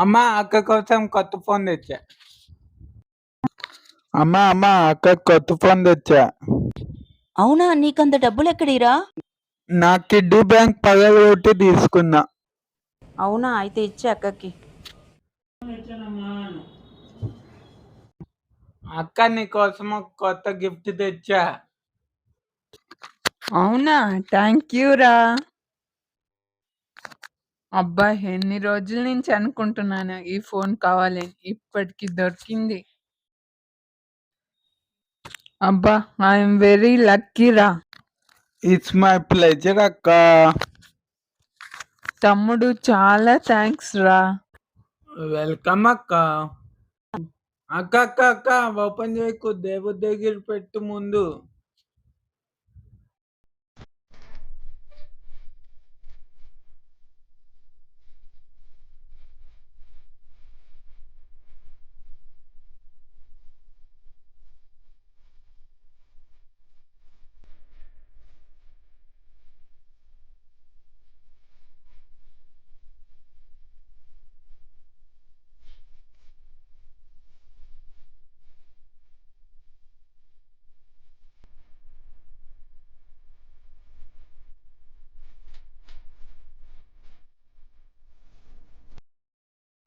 అమ్మా అక్క కోసం కొత్త ఫోన్ తెచ్చా. అమ్మా అక్క కొత్త ఫోన్ తెచ్చా. అవునా, నీకంత డబ్బులు ఎక్కడిరా? నా కిడ్డీ బ్యాంక్ పగలగొట్టి తీసుకున్నా. అవునా, అయితే ఇచ్చే అక్కకి. అక్క నీ కోసం ఒక కొత్త గిఫ్ట్ తెచ్చా. అవునా, థ్యాంక్ యూ రా. అబ్బా, ఎన్ని రోజుల నుంచి అనుకుంటున్నాను ఈ ఫోన్ కావాలని, ఇప్పటికి దొరికింది. అబ్బా, ఐఎమ్ వెరీ లక్కీ రా. ఇట్స్ మై ప్లెజర్ అక్క. తమ్ముడు, చాలా థ్యాంక్స్ రా. వెల్కమ్ అక్క. అక్క అక్క అక్క ఓపెన్ చేయకు, దేవుడి దగ్గర పెట్టు ముందు.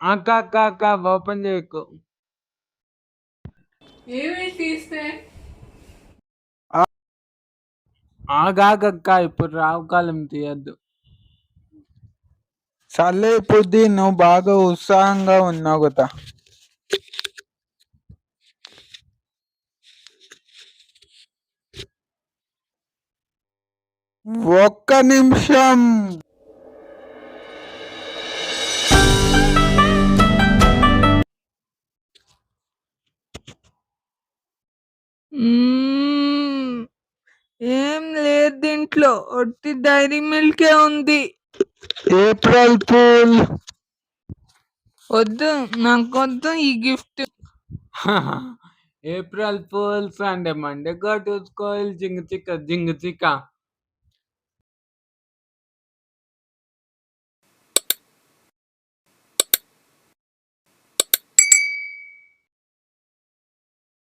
అక్క అక్క అక్క ఓపెన్ చేయకు. ఏమి తీస్తే ఆగాగక్క, ఇప్పుడు రావు కాలం తీయద్దు. సర్లే బుద్ధి, నువ్వు బాగా ఉత్సాహంగా ఉన్నావు కదా. ఒక్క నిమిషం. ఏం లేదు దీంట్లో, ఒట్టి డైరీ మిల్కే ఉంది. April fool. వద్దు, నాకొద్దు ఈ గిఫ్ట్. ఏప్రిల్ ఫూల్స్ అంటే మండే got to school జింగ చిక్క.